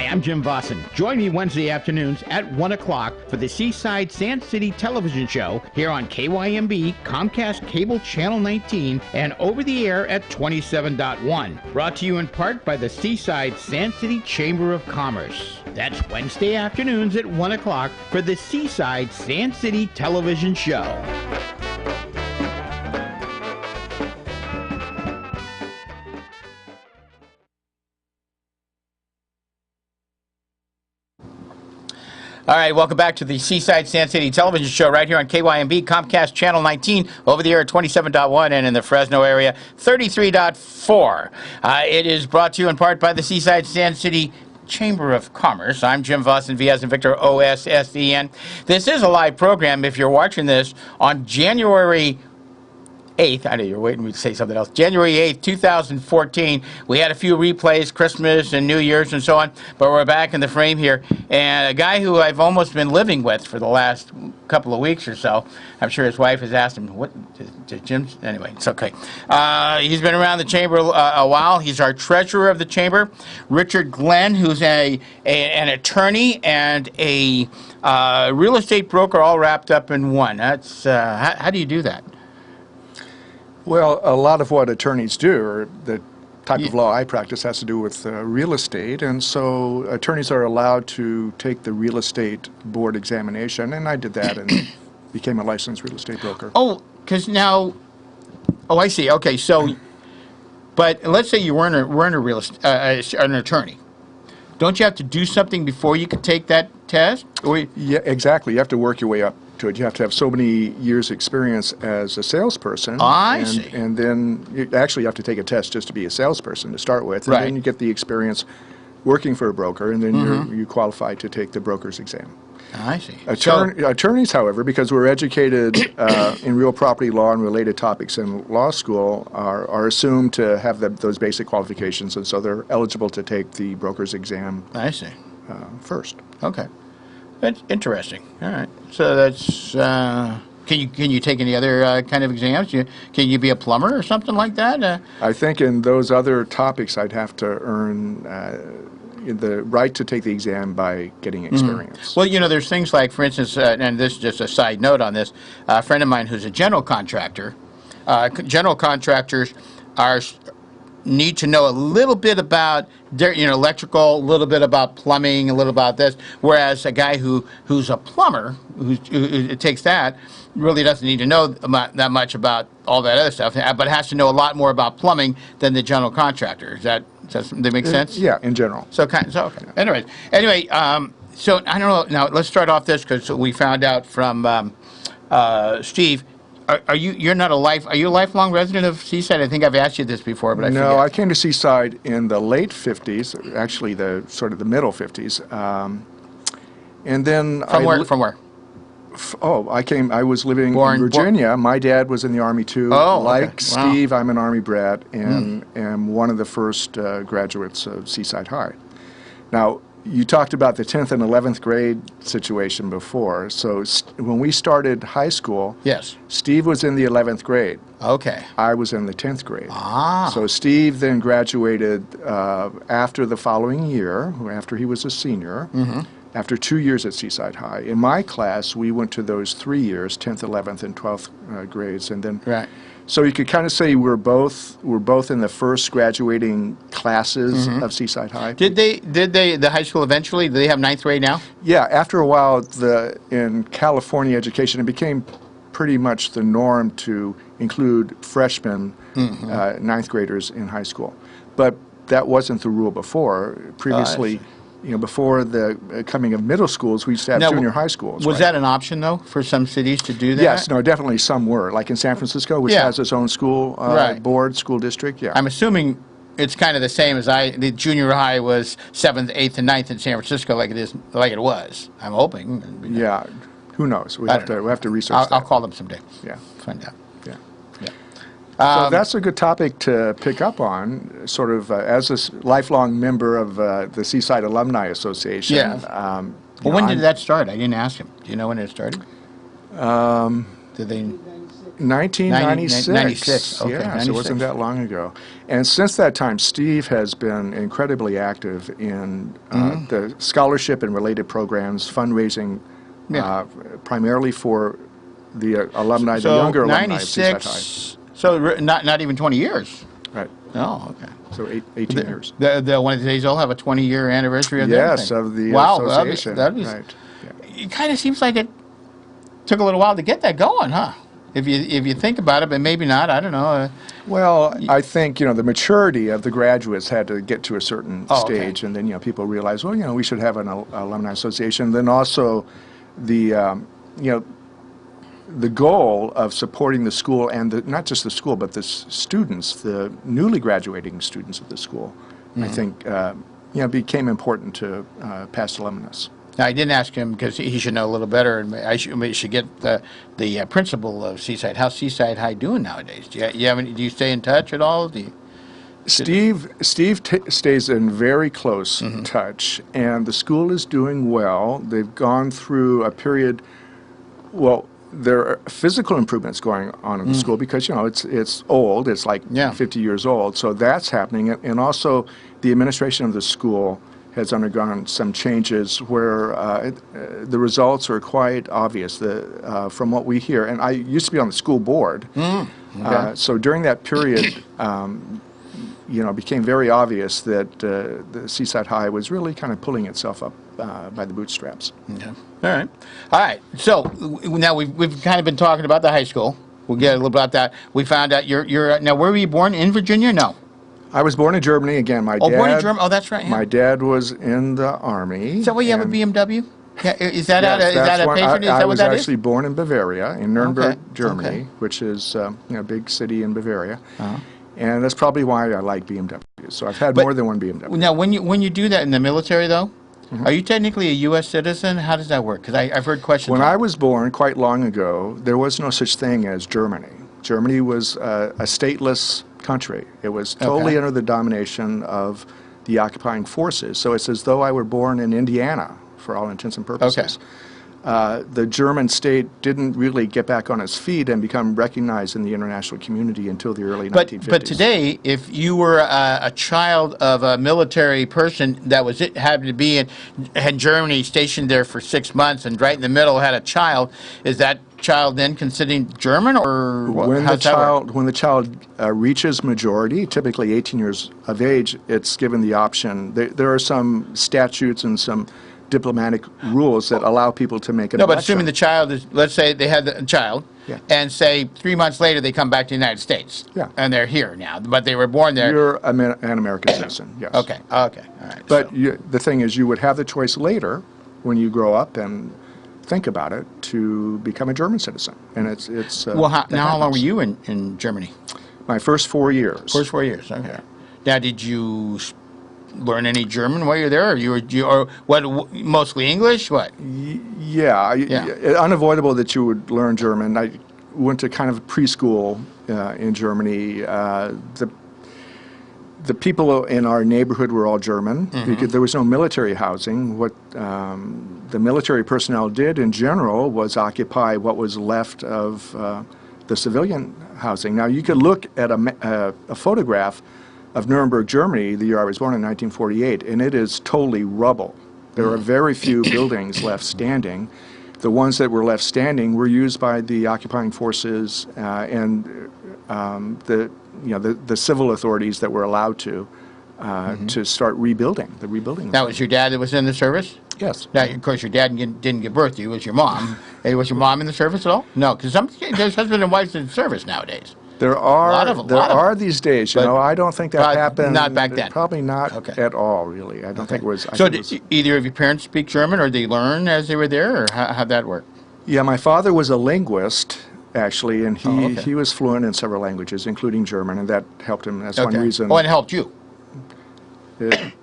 I'm Jim Vossen. Join me Wednesday afternoons at 1 o'clock for the Seaside-Sand City Television Show here on KYMB, Comcast Cable Channel 19, and over the air at 27.1. Brought to you in part by the Seaside-Sand City Chamber of Commerce. That's Wednesday afternoons at 1 o'clock for the Seaside-Sand City Television Show. All right, welcome back to the Seaside-Sand City Television Show right here on KYMB, Comcast Channel 19, over the air at 27.1, and in the Fresno area, 33.4. It is brought to you in part by the Seaside-Sand City Chamber of Commerce. I'm Jim Vossen, V as in Victor, O-S-S-E-N. This is a live program. If you're watching this on January 8th, I know you're waiting for me to say something else. January 8th, 2014. We had a few replays, Christmas and New Year's and so on, but we're back in the frame here. And a guy who I've almost been living with for the last couple of weeks or so, I'm sure his wife has asked him, what, did Jim? Anyway, it's okay. He's been around the chamber a while. He's our treasurer of the chamber, Richard Glenn, who's an attorney and a real estate broker all wrapped up in one. That's how do you do that? Well, a lot of what attorneys do, or the type of law I practice, has to do with real estate, and so attorneys are allowed to take the real estate board examination, and I did that and became a licensed real estate broker. Oh, because now, I see. Okay, so, but let's say you weren't an attorney. Don't you have to do something before you can take that test? Yeah, exactly. You have to work your way up to it. You have to have so many years' experience as a salesperson. I see. And then you actually have to take a test just to be a salesperson to start with. And then you get the experience working for a broker, and then you qualify to take the broker's exam. I see. Attorneys, however, because we're educated in real property law and related topics in law school, are assumed to have those basic qualifications, and so they're eligible to take the broker's exam. I see. First. Okay. That's interesting. All right. So that's can you take any other kind of exams? Can you be a plumber or something like that? I think in those other topics, I'd have to earn the right to take the exam by getting experience. Well, you know, there's things like, for instance, and this is just a side note on this. A friend of mine who's a general contractor. General contractors need to know a little bit about electrical, a little bit about plumbing, a little about this, whereas a guy who's a plumber, who takes that, really doesn't need to know that much about all that other stuff, but has to know a lot more about plumbing than the general contractor. Does that make sense? Yeah, in general. So okay. Anyway, so I don't know. Now let's start off this because we found out from Steve. Are you not are you a lifelong resident of Seaside? I think I've asked you this before, but I forget. No, I came to Seaside in the late 50s, actually the sort of the middle 50s. And then From where? I was living in Virginia. My dad was in the Army too. Like Steve, I'm an Army brat and am one of the first graduates of Seaside High. Now, you talked about the 10th and 11th grade situation before. So when we started high school, Steve was in the 11th grade. Okay. I was in the 10th grade. So Steve then graduated after the following year, after he was a senior, after 2 years at Seaside High. In my class, we went to those 3 years, 10th, 11th, and 12th grades, and then. Right. So you could kind of say we're both in the first graduating classes of Seaside High. Did the high school eventually? Do they have 9th grade now? Yeah. After a while, in California education, it became pretty much the norm to include freshmen, 9th graders in high school, but that wasn't the rule before. Previously. Before the coming of middle schools, we used to have junior high schools. Was that an option, though, for some cities to do that? Yes, no, definitely some were. Like in San Francisco, which has its own school board, school district, I'm assuming it's kind of the same as the junior high was 7th, 8th, and 9th in San Francisco like it was. I'm hoping. Yeah, who knows? We have to research that. I'll call them someday. Yeah. Find out. So that's a good topic to pick up on, sort of as a lifelong member of the Seaside Alumni Association. Yeah. Well, when did that start? I didn't ask him. Do you know when it started? Did they? 1996. 96. Okay, yeah, 96. so it wasn't that long ago. And since that time, Steve has been incredibly active in the scholarship and related programs, fundraising, primarily for the alumni, the younger alumni of Seaside High. So not even 20 years. Right. Oh, okay. So 18 years. One of these, they'll have a 20-year anniversary of yes, of the association. That right. It kind of seems like it took a little while to get that going, huh? If you think about it, but maybe not. I don't know. Well, I think the maturity of the graduates had to get to a certain stage, and then people realized, well, we should have an alumni association. Then also, the the goal of supporting the school and not just the school, but the students, the newly graduating students of the school, I think became important to past alumnus. Now, I didn't ask him because he should know a little better, and I should get the principal of Seaside. How's Seaside High doing nowadays? Do you stay in touch at all? Steve stays in very close touch, and the school is doing well. They've gone through a period. Well, there are physical improvements going on in the school because it's old. It's like 50 years old, so that's happening, and also the administration of the school has undergone some changes where the results are quite obvious from what we hear. And I used to be on the school board, so during that period, it became very obvious that the Seaside High was really kind of pulling itself up by the bootstraps. Okay. All right. So now we've kind of been talking about the high school. We'll get a little about that. We found out you're now. Where were you born? In Virginia? No. I was born in Germany. Again, my dad. Born in Germany. Oh, that's right. Yeah. My dad was in the Army. Is that why you have a BMW? Yeah. Is that a patron? Is that what that is? I was actually born in Bavaria, in Nuremberg, Germany, which is a big city in Bavaria. And that's probably why I like BMWs. So I've had more than one BMW. Now, when you do that in the military, though, are you technically a U.S. citizen? How does that work? Because I've heard questions. When I was born, quite long ago, there was no such thing as Germany. Germany was a stateless country. It was totally under the domination of the occupying forces. So it's as though I were born in Indiana, for all intents and purposes. The German state didn't really get back on its feet and become recognized in the international community until the early 1950s. But today, if you were a child of a military person that happened to be in Germany, stationed there for 6 months, and right in the middle had a child, is that child then considered German, or when the child reaches majority, typically 18 years of age, it's given the option. There are some statutes and some diplomatic rules that allow people to make an election. But assuming the child is, let's say they had the child, and say 3 months later they come back to the United States, and they're here now, but they were born there. You're an American citizen, yes. Okay, all right. But the thing is, you would have the choice later, when you grow up and think about it, to become a German citizen. And it's well, how long were you in Germany? My first 4 years. First 4 years, okay. Yeah. Now, did you learn any German while you're there, or mostly English? What? Yeah. Unavoidable that you would learn German. I went to kind of preschool in Germany. The people in our neighborhood were all German because there was no military housing. What the military personnel did in general was occupy what was left of the civilian housing. Now, you could look at a photograph of Nuremberg, Germany, the year I was born in 1948, and it is totally rubble. There are very few buildings left standing. The ones that were left standing were used by the occupying forces and the civil authorities that were allowed to start rebuilding. The rebuilding. That was your dad that was in the service? Yes. Now, of course, your dad didn't give birth to you. It was your mom. Hey, was your mom in the service at all? No, because there's husband and wives in the service nowadays. There are these days. I don't think that happened. Not back then. Probably not at all, really. I don't think it was. So did either of your parents speak German, or did they learn as they were there, or how'd that work? Yeah, my father was a linguist, actually, and he was fluent in several languages, including German, and that helped him. That's one reason. Oh, and it helped you.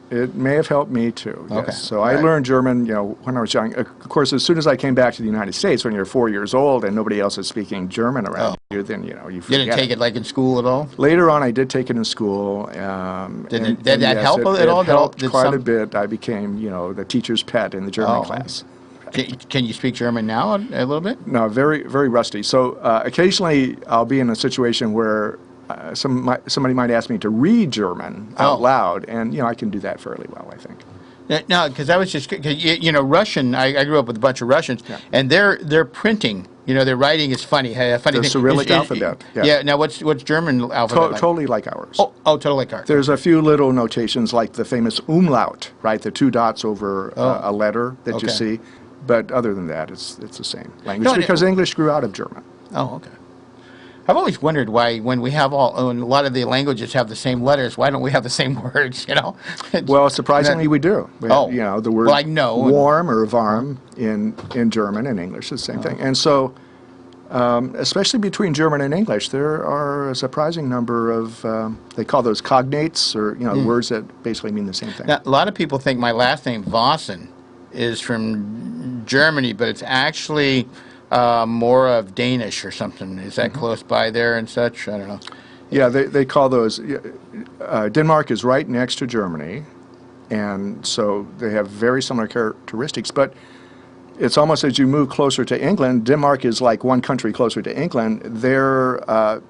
It may have helped me too. Yes. Okay. So I learned German, when I was young. Of course, as soon as I came back to the United States, when you're 4 years old and nobody else is speaking German around you, then you forget. You didn't take it like in school at all? Later on, I did take it in school. Did that help at all? It helped quite a bit. I became, the teacher's pet in the German class. Can you speak German now a little bit? No, very, very rusty. So occasionally I'll be in a situation where somebody might ask me to read German out loud, and I can do that fairly well, I think. No, because I was just, Russian. I grew up with a bunch of Russians, and their printing, their writing is funny. Funny the thing. Cyrillic alphabet. Yeah. Now, what's German alphabet like? Totally like ours. Oh, totally like ours. There's a few little notations like the famous umlaut, right? The 2 dots over a letter that you see. But other than that, it's the same language because English grew out of German. Oh, okay. I've always wondered why, when we have when a lot of the languages have the same letters, why don't we have the same words? Well, surprisingly, we do. The word warm or warm in German and English is the same thing. And so, especially between German and English, there are a surprising number of they call those cognates, or words that basically mean the same thing. Now, a lot of people think my last name Vossen is from Germany, but it's actually more of Danish or something. Is that close by there and such? I don't know. Yeah, they call those. Denmark is right next to Germany, and so they have very similar characteristics. But it's almost as you move closer to England, Denmark is like one country closer to England. Their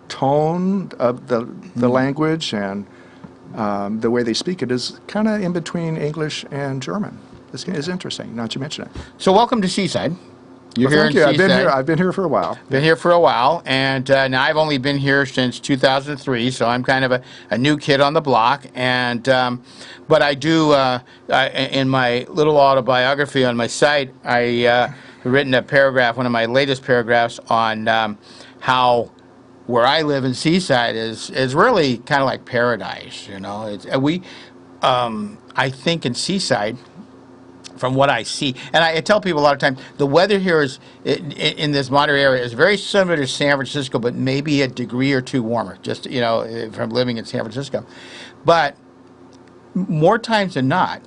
tone of the language and the way they speak it is kind of in between English and German. It's interesting, not to mention it. So welcome to Seaside. You're here in Seaside. I've been here for a while. Been here for a while, and now I've only been here since 2003, so I'm kind of a new kid on the block. And but I do, in my little autobiography on my site, I written a paragraph, one of my latest paragraphs, on how where I live in Seaside is really kind of like paradise. I think in Seaside, from what I see, and I tell people a lot of times, the weather here is in this Monterey area is very similar to San Francisco, but maybe a degree or two warmer. Just from living in San Francisco, but more times than not,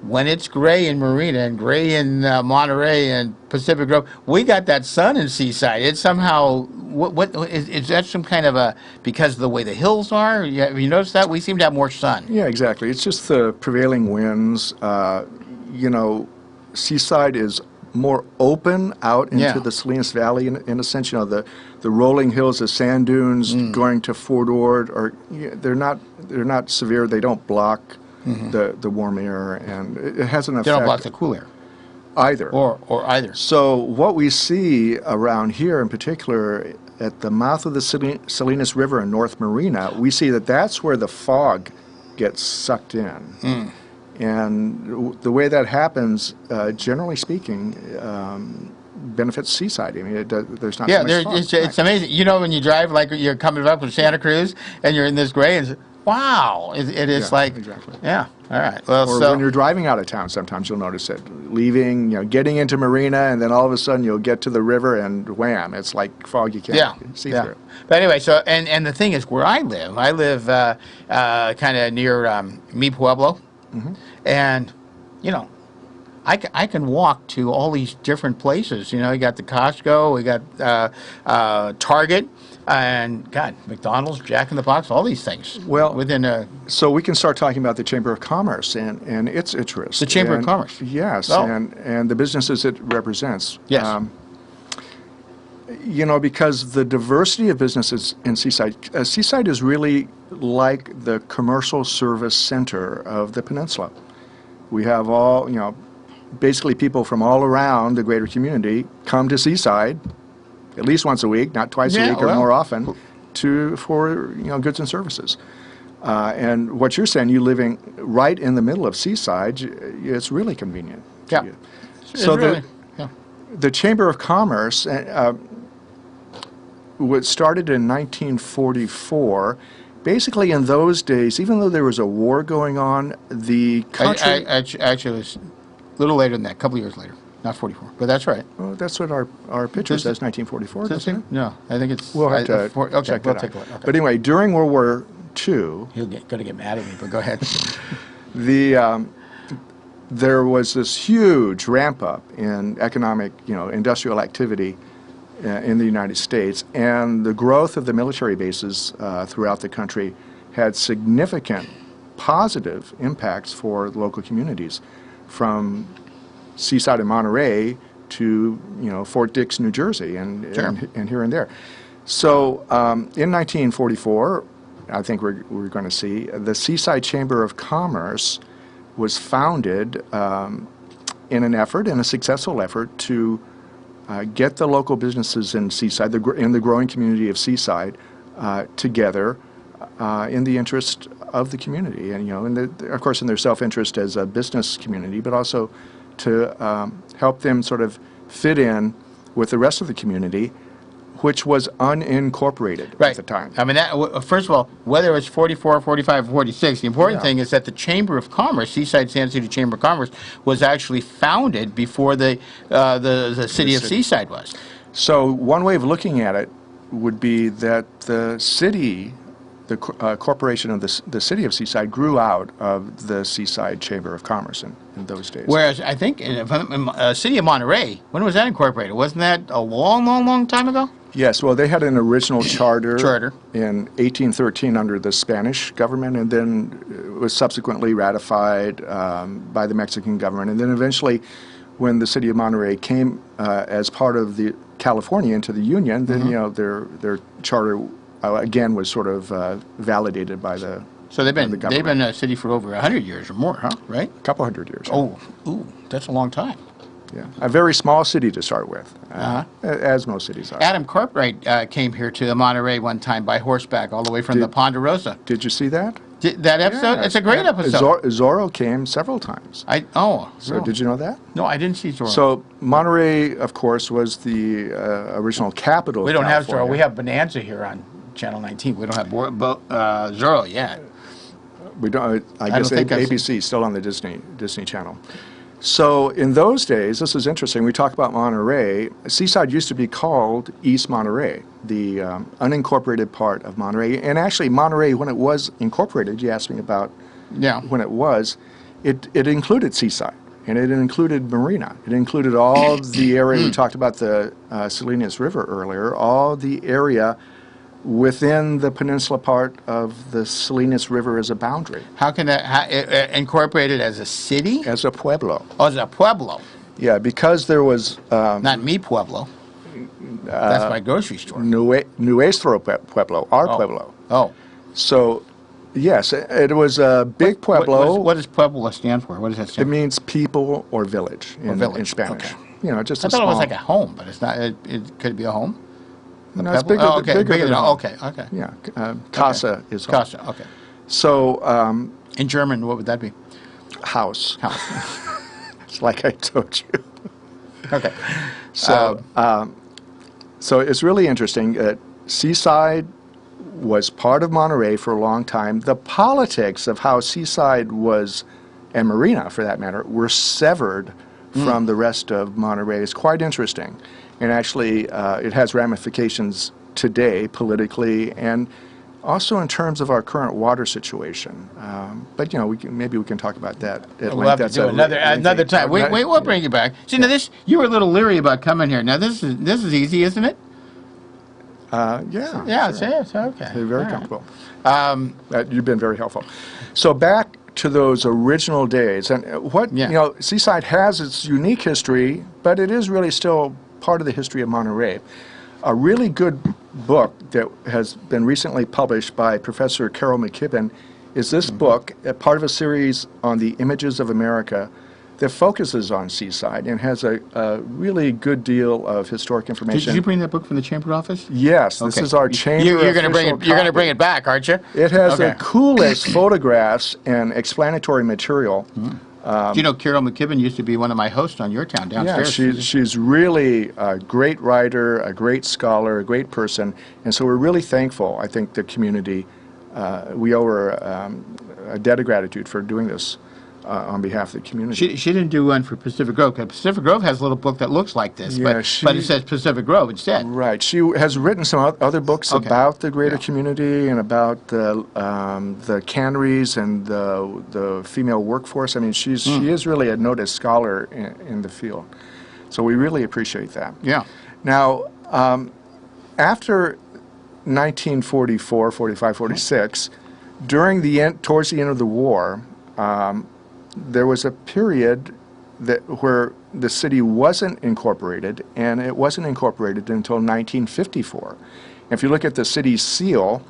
when it's gray in Marina and gray in Monterey and Pacific Grove, we got that sun in Seaside. It's somehow what is that some kind of because of the way the hills are? Have you noticed that we seem to have more sun? Yeah, exactly. It's just the prevailing winds. Seaside is more open out into the Salinas Valley in a sense. The rolling hills, the sand dunes going to Fort Ord, they're not severe. They don't block the warm air, and it has an effect. They don't block the cool air either. Or either. So what we see around here, in particular, at the mouth of the Salinas River in North Marina, we see that's where the fog gets sucked in. And the way that happens, generally speaking, benefits Seaside. I mean, there's not so much fog. It's amazing. When you drive, like you're coming up from Santa Cruz, and you're in this gray, and wow, it is like, exactly. Yeah, all right. Well, or when you're driving out of town, sometimes you'll notice it. Leaving, getting into Marina, and then all of a sudden you'll get to the river, and wham, it's like fog you can't see through. But anyway, so and the thing is, where I live kind of near Mi Pueblo. And, I can walk to all these different places. You got the Costco, we got Target, and, McDonald's, Jack in the Box, all these things. Well, within so we can start talking about the Chamber of Commerce and its interest. The Chamber of Commerce? Yes, and the businesses it represents. Yes. Because the diversity of businesses in Seaside, Seaside is really like the commercial service center of the peninsula. We have all, basically people from all around the greater community come to Seaside at least once a week, not twice a week or more often, for goods and services. And what you're saying, you living right in the middle of Seaside, it's really convenient. Yeah. So the Chamber of Commerce was started in 1944. Basically, in those days, even though there was a war going on, the country... Actually, it was a little later than that, a couple of years later, not 44, but that's right. Well, that's what our picture says, 1944, doesn't it? No, I think it's... We'll have to check that out. Take a look. Okay. But anyway, during World War II... He'll going to get mad at me, but go ahead. There was this huge ramp-up in economic, industrial activity in the United States, and the growth of the military bases throughout the country had significant positive impacts for the local communities, from Seaside and Monterey to Fort Dix, New Jersey, and here and there. So in 1944, I think we're going to see the Seaside Chamber of Commerce was founded in a successful effort to get the local businesses in Seaside, in the growing community of Seaside, together in the interest of the community, and of course in their self-interest as a business community, but also to help them sort of fit in with the rest of the community, which was unincorporated at the time. I mean, first of all, whether it's 44, 45, or 46, the important thing is that the Chamber of Commerce, Seaside-Sand City Chamber of Commerce, was actually founded before the city of Seaside was. So one way of looking at it would be that the city, the corporation of the city of Seaside, grew out of the Seaside Chamber of Commerce in those days. Whereas I think in city of Monterey, when was that incorporated? Wasn't that a long, long, long time ago? Yes, well, they had an original charter in 1813 under the Spanish government, and then it was subsequently ratified by the Mexican government. And then eventually, when the city of Monterey came as part of the California into the Union, then their charter again was sort of validated by the So they've been a city for over 100 years or more, huh? Right? A couple hundred years. Oh, ooh, that's a long time. Yeah, a very small city to start with, as most cities are. Adam Cartwright came here to Monterey one time by horseback, all the way from the Ponderosa. Did you see that? That episode? Yeah, it's a great episode. Zorro came several times. So did you know that? No, I didn't see Zorro. So Monterey, of course, was the original capital. We don't have Zorro. We have Bonanza here on Channel 19. We don't have Zorro yet. We don't. I guess ABC is still on the Disney Channel. So in those days, this is interesting. We talk about Monterey. Seaside used to be called East Monterey, the unincorporated part of Monterey. And actually, Monterey, when it was incorporated, you asked me about when it was, it included Seaside, and it included Marina. It included all the area. We talked about the Salinas River earlier, all the area within the peninsula part of the Salinas River as a boundary. How can that incorporated as a city? As a pueblo. Oh, as a pueblo. Yeah, because there was not mi pueblo. That's my grocery store. Nuestro pueblo, our pueblo. Oh. So, yes, it was a big pueblo. What does pueblo stand for? What does that stand for? It means people or village in Spanish. Okay. Just I thought it was like a home, but it's not. Could it be a home? No, it's bigger, bigger than home. Okay. Yeah, casa is home. Casa, okay. So, in German, what would that be? House. It's like I told you. Okay. So, so it's really interesting. Seaside was part of Monterey for a long time. The politics of how Seaside was, and Marina for that matter, were severed from the rest of Monterey is quite interesting. And actually, it has ramifications today politically and also in terms of our current water situation. But maybe we can talk about that at length. We'll have to do another time. We'll bring you back. See, now you were a little leery about coming here. Now this is easy, isn't it? Yeah. Yeah, sure. it's okay. You're very comfortable. You've been very helpful. So back to those original days, and Seaside has its unique history, but it is really still part of the history of Monterey. A really good book that has been recently published by Professor Carol McKibben is this book, part of a series on the images of America that focuses on Seaside and has a really good deal of historic information. Did you bring that book from the chamber office? This is our chamber. You're going to bring it back, aren't you? It has the coolest photographs and explanatory material. Do you know Carol McKibben used to be one of my hosts on Your Town downstairs? Yeah, she's really a great writer, a great scholar, a great person, and so we're really thankful. I think the community, we owe her a debt of gratitude for doing this on behalf of the community. She didn't do one for Pacific Grove, because Pacific Grove has a little book that looks like this, but it says Pacific Grove instead. Right. She has written some other books about the greater community and about the canneries and the female workforce. I mean, she is really a noted scholar in the field. So we really appreciate that. Yeah. Now, after 1944, 45, 46, towards the end of the war, there was a period where the city wasn't incorporated, and it wasn't incorporated until 1954. If you look at the city's seal,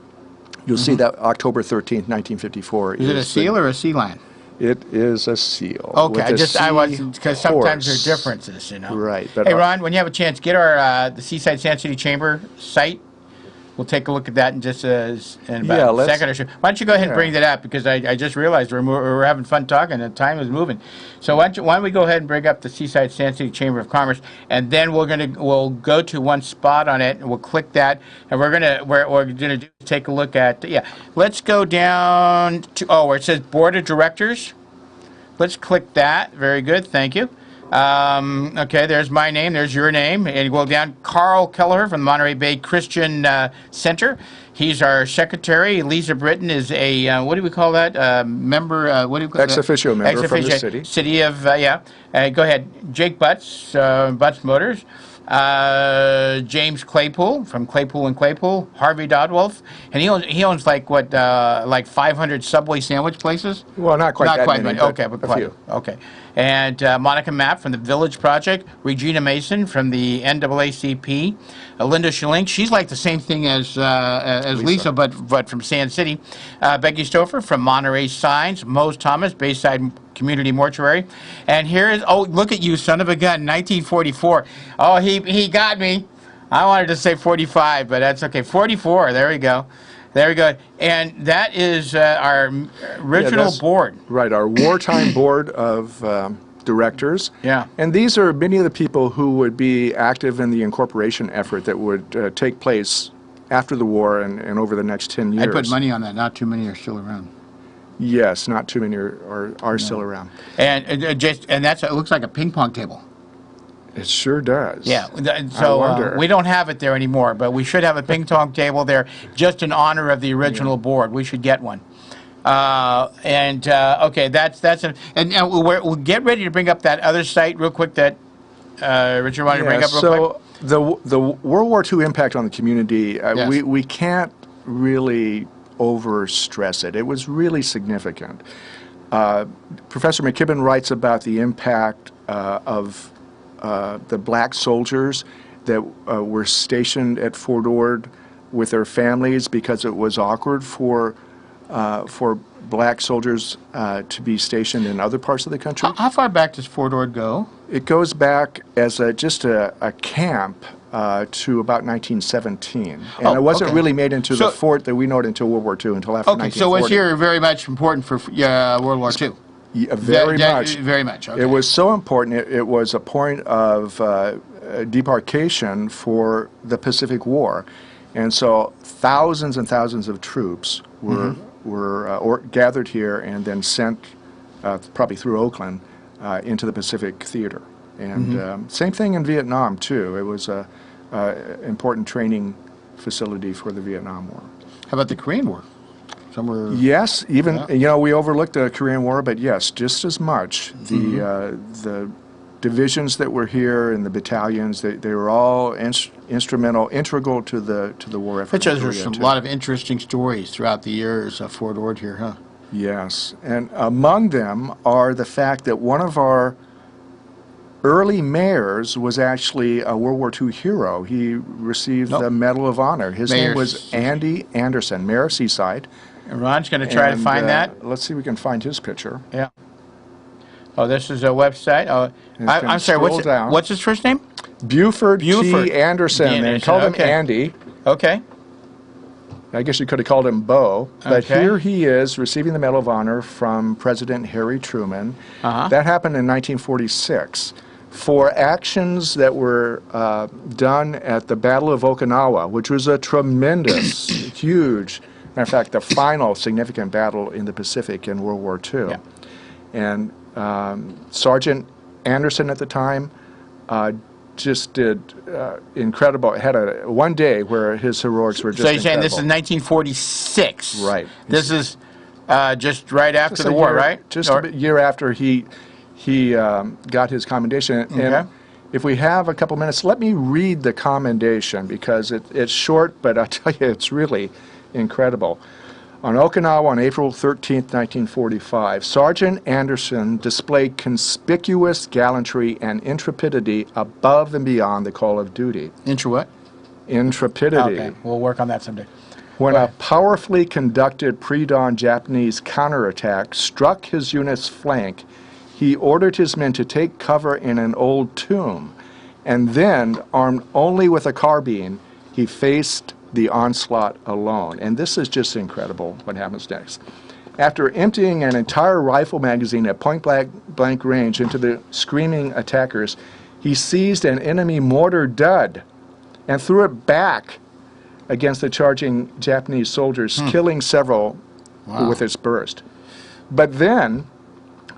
you'll see that October 13th, 1954. Is it a seal or a sea lion? It is a seal. Okay, I wasn't, because sometimes there are differences, you know. Right. But hey, Ron, when you have a chance, get our the Seaside-Sand City Chamber site. We'll take a look at that in just in about a second or so. Why don't you go ahead and bring that up, because I just realized we're having fun talking and time is moving. So why don't we go ahead and bring up the Seaside-Sand City Chamber of Commerce, and then we'll go to one spot on it and we'll click that, and what we're gonna do is take a look at Let's go down to where it says Board of Directors. Let's click that. Very good. Thank you. Okay, there's my name, there's your name, and we'll go down. Carl Kelleher from the Monterey Bay Christian Center. He's our secretary. Lisa Britton is a, what do we call that? Member, what do we call that? Ex officio member from the city. City of, go ahead. Jake Butts, Butts Motors. James Claypool from Claypool and Claypool. Harvey Dodwolf. And he owns like, what, like 500 Subway sandwich places? Well, not quite that many, okay, but a few. Okay. And Monica Mapp from the Village Project. Regina Mason from the NAACP. Linda Schilling, she's like the same thing as Lisa, but from Sand City. Becky Stouffer from Monterey Signs. Mose Thomas, Bayside Community Mortuary. And here is, look at you, son of a gun, 1944. Oh, he got me. I wanted to say 45, but that's okay. 44, there we go. There we go. And that is our original board. Right, our wartime board of directors. Yeah. And these are many of the people who would be active in the incorporation effort that would take place after the war and over the next 10 years. I put money on that. Not too many are still around. Yes, not too many are still around. And that's, it looks like a ping pong table. It sure does. Yeah, so we don't have it there anymore, but we should have a ping pong table there just in honor of the original board. We should get one. Okay, and we'll get ready to bring up that other site real quick that Richard wanted to bring up real quick. So the World War II impact on the community, we can't really overstress it. It was really significant. Professor McKibben writes about the impact of the black soldiers that were stationed at Fort Ord with their families because it was awkward for black soldiers to be stationed in other parts of the country. How far back does Fort Ord go? It goes back as just a camp to about 1917. And it wasn't really made into the fort that we know it until World War II, until after 1940. So it was here very much important for World War II? Yeah, very much. Very much, okay. It was so important, it was a point of demarcation for the Pacific War. And so thousands and thousands of troops were gathered here and then sent, probably through Oakland, into the Pacific Theater. And same thing in Vietnam, too. It was an important training facility for the Vietnam War. How about the Korean War? Somewhere. Yes, even we overlooked the Korean War, but yes, just as much. The divisions that were here and the battalions, they were all integral to the war effort. There's a lot of interesting stories throughout the years of Fort Ord here, huh? Yes, and among them are the fact that one of our early mayors was actually a World War II hero. He received the Medal of Honor. His name was Andy Anderson, mayor of Seaside. And Ron's going to try to find that. Let's see if we can find his picture. Yeah. Oh, this is a website. Oh, I'm sorry. What's his first name? Buford T. Anderson. They called him Andy. Okay. I guess you could have called him Bo. But here he is receiving the Medal of Honor from President Harry Truman. That happened in 1946 for actions that were done at the Battle of Okinawa, which was a tremendous, huge, matter of fact, the final significant battle in the Pacific in World War II. Yeah. And Sergeant Anderson at the time just did incredible. Had one day where his heroics were just incredible. So you're saying this is 1946? Right. This is just right after the war, right? Just a year after he got his commendation. And if we have a couple minutes, let me read the commendation because it's short, but I'll tell you, it's really incredible. On Okinawa on April 13, 1945, Sergeant Anderson displayed conspicuous gallantry and intrepidity above and beyond the call of duty. What? Intrepidity. Okay, we'll work on that someday. When a powerfully conducted pre-dawn Japanese counterattack struck his unit's flank, he ordered his men to take cover in an old tomb, and then, armed only with a carbine, he faced the onslaught alone. And this is just incredible what happens next. After emptying an entire rifle magazine at point-blank range into the screaming attackers, he seized an enemy mortar dud and threw it back against the charging Japanese soldiers, killing several with its burst. But then,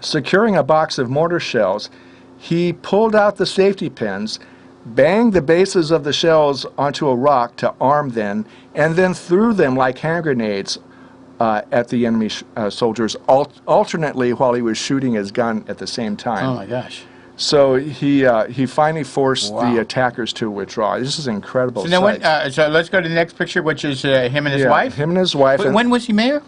securing a box of mortar shells, he pulled out the safety pins, banged the bases of the shells onto a rock to arm them, and then threw them like hand grenades at the enemy soldiers, alternately while he was shooting his gun at the same time. Oh my gosh. So he finally forced the attackers to withdraw. This is incredible. So, so let's go to the next picture, which is him and his wife? Him and his wife. When was he mayor?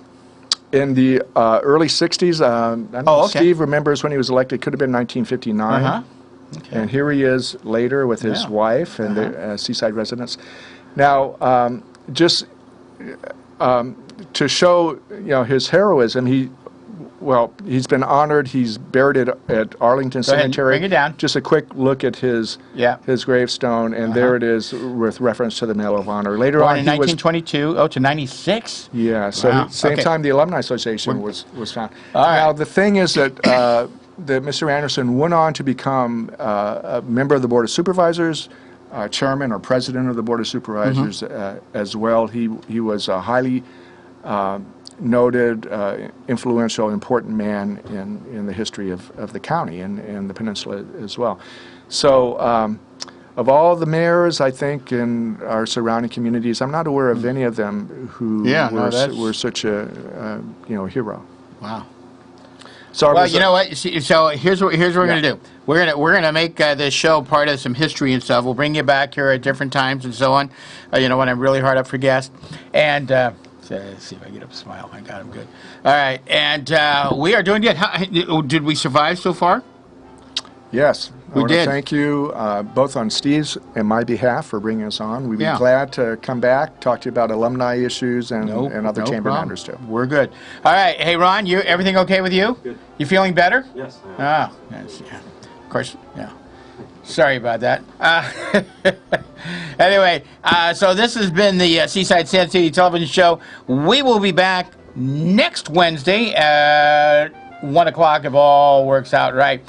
In the early 60s. I don't know, Steve remembers when he was elected. Could have been 1959. Okay. And here he is later with his wife and the Seaside residents. Now, just to show his heroism, he's been honored. He's buried at Arlington Cemetery. Bring it down. Just a quick look at his gravestone, and there it is with reference to the Medal of Honor. Later on, in 1922 to 96. Yeah. So same time the Alumni Association was found. Now the thing is that that Mr. Anderson went on to become a member of the Board of Supervisors, chairman or president of the Board of Supervisors as well. He was a highly noted, influential, important man in the history of the county and the peninsula as well. So of all the mayors, I think, in our surrounding communities, I'm not aware of any of them who were such a hero. Wow. So well, you know what? So here's what we're going to do. We're going to make this show part of some history and stuff. We'll bring you back here at different times and so on. When I'm really hard up for guests. And let's see if I get up a smile. I got him good. All right. And we are doing good. Did we survive so far? Yes. We did. Thank you both on Steve's and my behalf for bringing us on. We'd be glad to come back, talk to you about alumni issues and other chamber matters too. We're good. All right. Hey, Ron, everything okay with you? Good. You feeling better? Yes. Oh, yes, of course. Yeah. Sorry about that. Anyway, so this has been the Seaside-Sand City Television Show. We will be back next Wednesday at 1 o'clock if all works out right.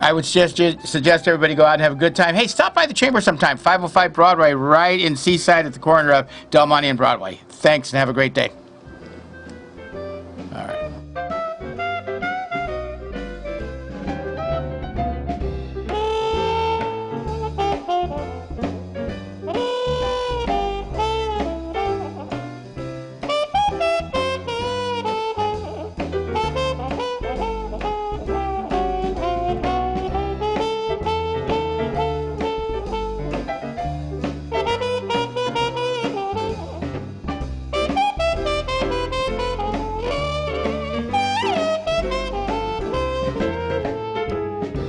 I would suggest everybody go out and have a good time. Hey, stop by the Chamber sometime, 505 Broadway, right in Seaside at the corner of Del Monte and Broadway. Thanks, and have a great day. All right.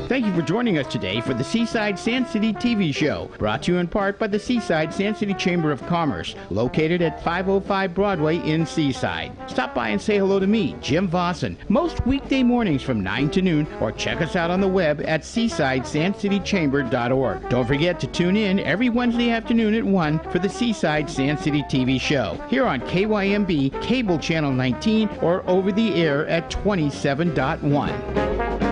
Thank you for joining us today for the Seaside-Sand City TV show, brought to you in part by the Seaside-Sand City Chamber of Commerce, located at 505 Broadway in Seaside. Stop by and say hello to me, Jim Vossen, most weekday mornings from 9 to noon, or check us out on the web at seaside-sandcitychamber.org. Don't forget to tune in every Wednesday afternoon at 1 for the Seaside-Sand City TV show, here on KYMB Cable Channel 19 or over the air at 27.1.